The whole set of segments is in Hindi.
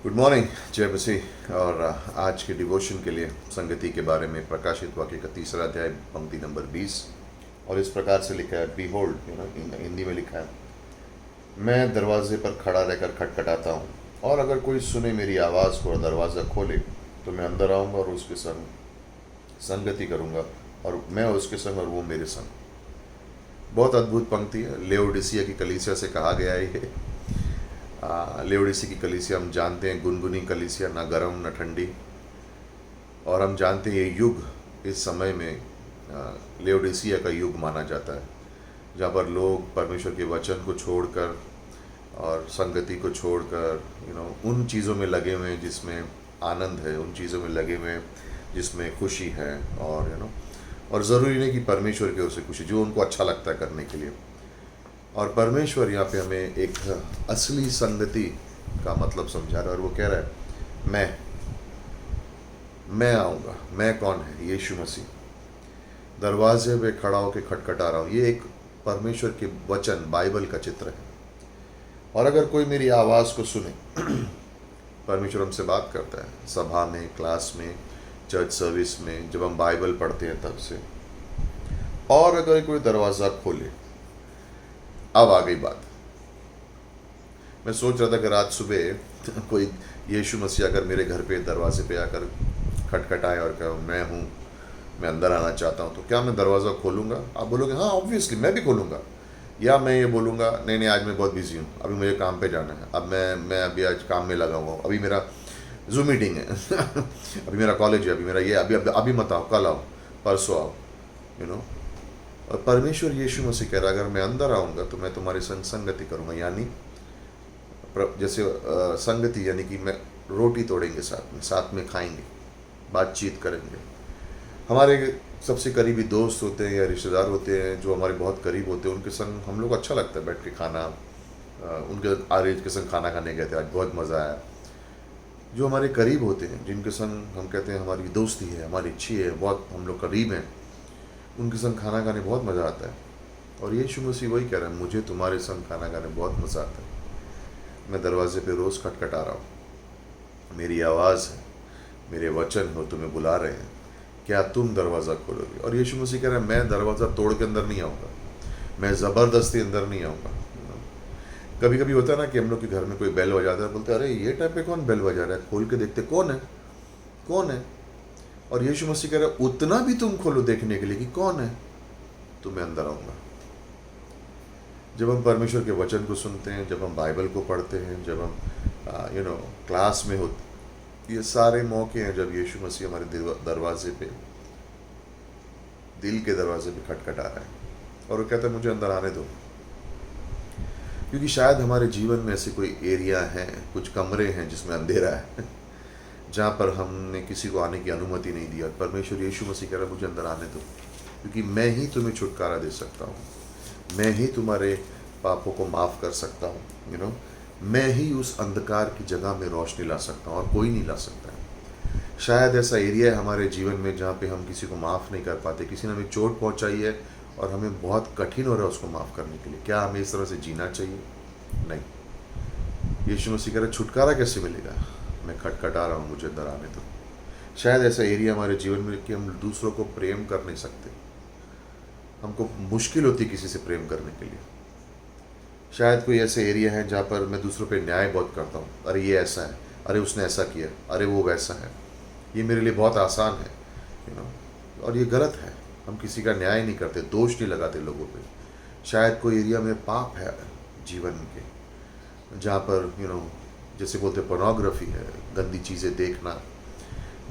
गुड मॉर्निंग जय मसीह। और आज के डिवोशन के लिए संगति के बारे में प्रकाशित वाक्य का 3रा अध्याय पंक्ति नंबर 20 और इस प्रकार से लिखा है, बीहोल्ड, हिंदी में लिखा है, मैं दरवाजे पर खड़ा रहकर खटखटाता हूँ, और अगर कोई सुने मेरी आवाज़ को और दरवाज़ा खोले तो मैं अंदर आऊँगा और उसके संग संगति करूँगा और मैं उसके संग और वो मेरे संग। बहुत अद्भुत पंक्ति है। लेओडिसिया की कलीसिया से कहा गया है ये। लेओडिसिया की कलीसिया हम जानते हैं, गुनगुनी कलीसिया, ना गर्म ना ठंडी। और हम जानते हैं ये युग, इस समय में लेओडिसिया का युग माना जाता है, जहाँ पर लोग परमेश्वर के वचन को छोड़कर और संगति को छोड़कर उन चीज़ों में लगे हुए हैं जिसमें आनंद है, उन चीज़ों में लगे हुए हैं जिसमें खुशी है, और ज़रूरी नहीं कि परमेश्वर की ओर से खुशी, जो उनको अच्छा लगता है करने के लिए। और परमेश्वर यहाँ पे हमें एक असली संगति का मतलब समझा रहा है, और वो कह रहा है, मैं आऊँगा। मैं कौन है? यीशु मसीह। दरवाजे पे खड़ा होकर खटखटा रहा हूँ। ये एक परमेश्वर के वचन, बाइबल का चित्र है। और अगर कोई मेरी आवाज़ को सुने परमेश्वर हमसे बात करता है, सभा में, क्लास में, चर्च सर्विस में, जब हम बाइबल पढ़ते हैं तब से। और अगर कोई दरवाज़ा खोले, अब आ गई बात। मैं सोच रहा था कि रात सुबह कोई यीशु मसीह अगर मेरे घर पे दरवाजे पे आकर खटखटाए और कहा मैं हूँ, मैं अंदर आना चाहता हूँ, तो क्या मैं दरवाज़ा खोलूँगा? आप बोलोगे हाँ ऑब्वियसली मैं भी खोलूँगा। या मैं ये बोलूँगा नहीं नहीं, आज मैं बहुत बिजी हूँ, अभी मुझे काम पे जाना है, अब मैं अभी आज काम में लगा हुआ हूँ, अभी मेरा जूम मीटिंग है अभी मेरा कॉलेज है, अभी मेरा ये, अभी मत आओ, कल आओ, परसों आओ। और परमेश्वर यीशु मसीह कह रहा है, अगर मैं अंदर आऊँगा तो मैं तुम्हारी संग संगति करूँगा। यानी जैसे संगति यानी कि मैं रोटी तोड़ेंगे साथ में खाएंगे, बातचीत करेंगे। हमारे सबसे करीबी दोस्त होते हैं या रिश्तेदार होते हैं जो हमारे बहुत करीब होते हैं, उनके संग हम लोग अच्छा लगता है बैठ के खाना। उनके आरेज के संग खाना खाने गए थे, आज बहुत मज़ा आया। जो हमारे करीब होते हैं, जिनके संग हम कहते हैं हमारी दोस्ती है, हमारी अच्छी है, बहुत हम लोग करीब हैं, उनके संग खाना खाने बहुत मज़ा आता है। और यीशु मसीह वही कह रहा है, मुझे तुम्हारे संग खाना खाने बहुत मज़ा आता है। मैं दरवाजे पे रोज़ खटखटा रहा हूँ, मेरी आवाज़ है, मेरे वचन हो, तुम्हें बुला रहे हैं, क्या तुम दरवाज़ा खोलोगे? और यीशु मसीह कह रहा है, मैं दरवाज़ा तोड़ के अंदर नहीं आऊँगा, मैं ज़बरदस्ती अंदर नहीं आऊँगा। कभी कभी होता है ना कि हम लोग के घर में कोई बेल बजाता है, बोलते हैं अरे ये टाइम पे कौन बेल बजा रहा है, खोल के देखते कौन है। और यीशु मसीह कह रहा है, उतना भी तुम खोलो देखने के लिए कि कौन है, तो मैं अंदर आऊँगा। जब हम परमेश्वर के वचन को सुनते हैं, जब हम बाइबल को पढ़ते हैं, जब हम क्लास में होते, ये सारे मौके हैं जब यीशु मसीह हमारे दरवाजे पे, दिल के दरवाजे पे खटखटा रहा है और वो कहता है मुझे अंदर आने दो। क्योंकि शायद हमारे जीवन में ऐसे कोई एरिया है, कुछ कमरे हैं जिसमें अंधेरा है, जहाँ पर हमने किसी को आने की अनुमति नहीं दी। और परमेश्वर यीशु मसीह कह रहा है मुझे अंदर आने दो, क्योंकि मैं ही तुम्हें छुटकारा दे सकता हूँ, मैं ही तुम्हारे पापों को माफ़ कर सकता हूँ। मैं ही उस अंधकार की जगह में रोशनी ला सकता हूँ और कोई नहीं ला सकता है। शायद ऐसा एरिया है हमारे जीवन में जहाँ पे हम किसी को माफ़ नहीं कर पाते, किसी ने हमें चोट पहुँचाई है और हमें बहुत कठिन हो रहा है उसको माफ़ करने के लिए। क्या हमें इस तरह से जीना चाहिए? नहीं। यीशु मसीह कह रहे छुटकारा कैसे मिलेगा? मैं खटखटा रहा हूँ, मुझे अंदर आने दो। शायद ऐसा एरिया हमारे जीवन में कि हम दूसरों को प्रेम कर नहीं सकते, हमको मुश्किल होती है किसी से प्रेम करने के लिए। शायद कोई ऐसे एरिया है जहाँ पर मैं दूसरों पे न्याय बहुत करता हूँ, अरे ये ऐसा है, अरे उसने ऐसा किया, अरे वो वैसा है, ये मेरे लिए बहुत आसान है, और ये गलत है। हम किसी का न्याय नहीं करते, दोष नहीं लगाते लोगों पे। शायद कोई एरिया में पाप है जीवन के, जहाँ पर जैसे बोलते पोर्नोग्राफी है, गंदी चीज़ें देखना।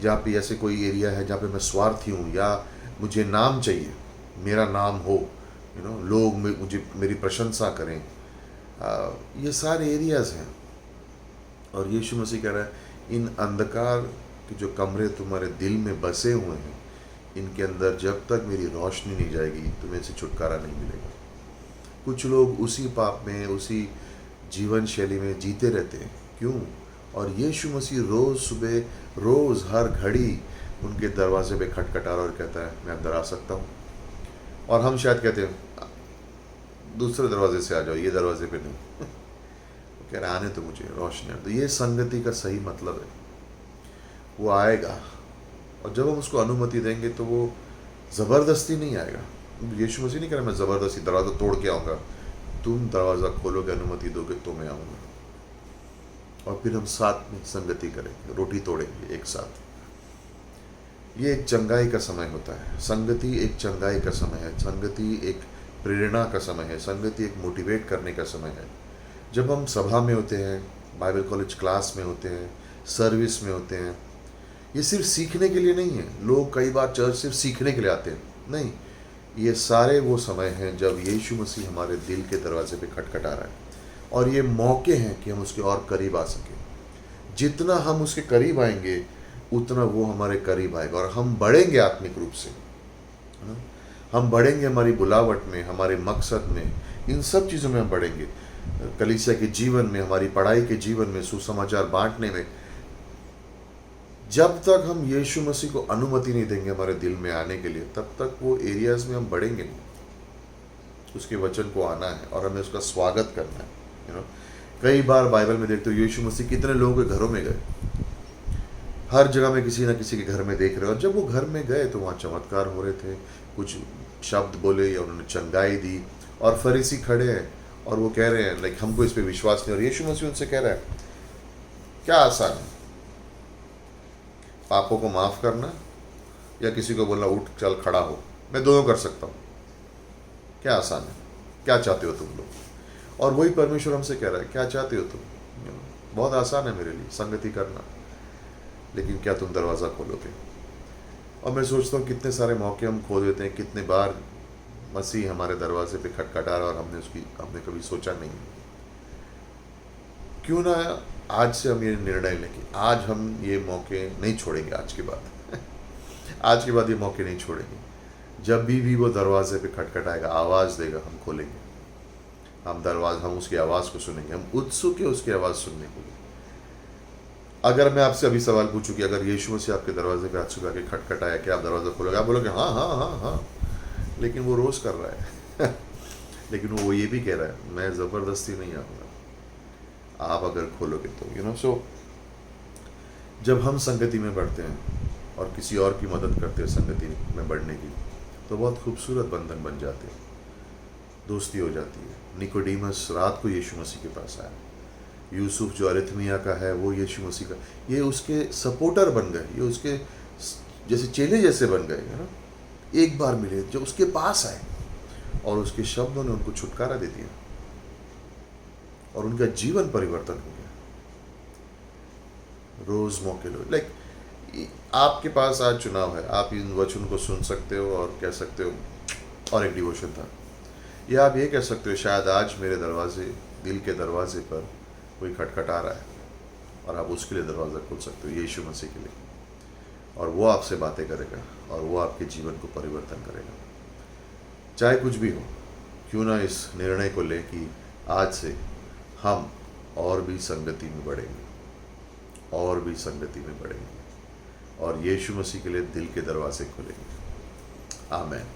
जहाँ पे ऐसे कोई एरिया है जहाँ पे मैं स्वार्थी हूँ, या मुझे नाम चाहिए, मेरा नाम हो, लोग मुझे मेरी प्रशंसा करें। ये सारे एरियाज़ हैं। और यीशु मसीह कह रहा है इन अंधकार के जो कमरे तुम्हारे दिल में बसे हुए हैं, इनके अंदर जब तक मेरी रोशनी नहीं जाएगी तुम्हें से छुटकारा नहीं मिलेगा। कुछ लोग उसी पाप में, उसी जीवन शैली में जीते रहते हैं। क्यों? और यीशु मसीह रोज़ सुबह, रोज़ हर घड़ी उनके दरवाजे पे खटखटा रहा और कहता है मैं अंदर आ सकता हूँ। और हम शायद कहते हैं दूसरे दरवाजे से आ जाओ, ये दरवाजे पे नहीं कह रहा आने तो मुझे रोशनी। तो ये संगति का सही मतलब है, वो आएगा, और जब हम उसको अनुमति देंगे तो वो ज़बरदस्ती नहीं आएगा। यीशु मसीह नहीं कह रहा मैं ज़बरदस्ती दरवाज़ा तोड़ के आऊँगा, तुम दरवाज़ा खोलोगे, अनुमति दोगे तो मैं आऊँगा, और फिर हम साथ में संगति करेंगे, रोटी तोड़ेंगे एक साथ। ये एक चंगाई का समय होता है, संगति एक चंगाई का समय है, संगति एक प्रेरणा का समय है, संगति एक मोटिवेट करने का समय है। जब हम सभा में होते हैं, बाइबल कॉलेज क्लास में होते हैं, सर्विस में होते हैं, ये सिर्फ सीखने के लिए नहीं है। लोग कई बार चर्च सिर्फ सीखने के लिए आते हैं, नहीं, ये सारे वो समय हैं जब यीशु मसीह हमारे दिल के दरवाजे पे खटखटा रहा है, और ये मौके हैं कि हम उसके और करीब आ सकें। जितना हम उसके करीब आएंगे उतना वो हमारे करीब आएगा, और हम बढ़ेंगे आत्मिक रूप से, है ना? हम बढ़ेंगे हमारी बुलावट में, हमारे मकसद में, इन सब चीज़ों में हम बढ़ेंगे। कलीसिया के जीवन में, हमारी पढ़ाई के जीवन में, सुसमाचार बांटने में। जब तक हम यीशु मसीह को अनुमति नहीं देंगे हमारे दिल में आने के लिए, तब तक वो एरियाज में हम बढ़ेंगे नहीं। उसके वचन को आना है और हमें उसका स्वागत करना है, यू नो। कई बार बाइबल में देखते हो यीशु मसीह कितने लोगों के घरों में गए, हर जगह में किसी ना किसी के घर में देख रहे हो, और जब वो घर में गए तो वहाँ चमत्कार हो रहे थे, कुछ शब्द बोले या उन्होंने चंगाई दी, और फरीसी खड़े हैं और वो कह रहे हैं लाइक हमको इस पे विश्वास नहीं, और यीशु मसीह उनसे कह रहा है क्या आसान है, पापों को माफ़ करना या किसी को बोलना उठ चल खड़ा हो, मैं दोनों कर सकता हूँ, क्या आसान है, क्या चाहते हो तुम लोग। और वही परमेश्वर हमसे कह रहा है क्या चाहते हो तुम, बहुत आसान है मेरे लिए संगति करना, लेकिन क्या तुम दरवाज़ा खोलोगे। और मैं सोचता हूँ कितने सारे मौके हम खो देते हैं, कितने बार मसीह हमारे दरवाजे पे खटखटा रहा और हमने कभी सोचा नहीं। क्यों ना आज से हम ये निर्णय लें कि आज हम ये मौके नहीं छोड़ेंगे, आज के बाद आज के बाद ये मौके नहीं छोड़ेंगे। जब भी वो दरवाजे पे खटखटाएगा, आवाज़ देगा, हम खोलेंगे, हम उसकी आवाज़ को सुनेंगे, हम उत्सुक है उसकी आवाज़ सुनने के लिए। अगर मैं आपसे अभी सवाल पूछूं कि अगर यीशु मसीह आपके दरवाजे पे आज सुबह के खटखटाया, क्या आप दरवाज़ा खोलोगे? आप बोलोगे हाँ हाँ हाँ हाँ, लेकिन वो रोज़ कर रहा है लेकिन वो ये भी कह रहा है मैं ज़बरदस्ती नहीं आऊँगा, आप अगर खोलोगे तो, यू नो। सो जब हम संगति में बढ़ते हैं और किसी और की मदद करते हैं संगति में बढ़ने की, तो बहुत खूबसूरत बंधन बन जाते हैं, दोस्ती हो जाती है। निकोडीमस रात को यीशु मसीह के पास आया, यूसुफ जो अरिथमिया का है वो यीशु मसीह का, ये उसके सपोर्टर बन गए, ये उसके जैसे चेले जैसे बन गए, है ना। एक बार मिले, जो उसके पास आए और उसके शब्दों ने उनको छुटकारा दे दिया और उनका जीवन परिवर्तन हो गया। रोज मौके लो, लाइक आपके पास आज चुनाव है, आप इन वचन को सुन सकते हो और कह सकते हो और एक डिवोशन था, या आप ये कह सकते हो शायद आज मेरे दरवाजे, दिल के दरवाजे पर कोई खटखटा रहा है, और आप उसके लिए दरवाज़ा खोल सकते हो, यीशु मसीह के लिए, और वो आपसे बातें करेगा और वो आपके जीवन को परिवर्तन करेगा। चाहे कुछ भी हो, क्यों ना इस निर्णय को ले कि आज से हम और भी संगति में बढ़ेंगे, और भी संगति में बढ़ेंगे, और यीशु मसीह के लिए दिल के दरवाजे खोलेंगे। आमीन।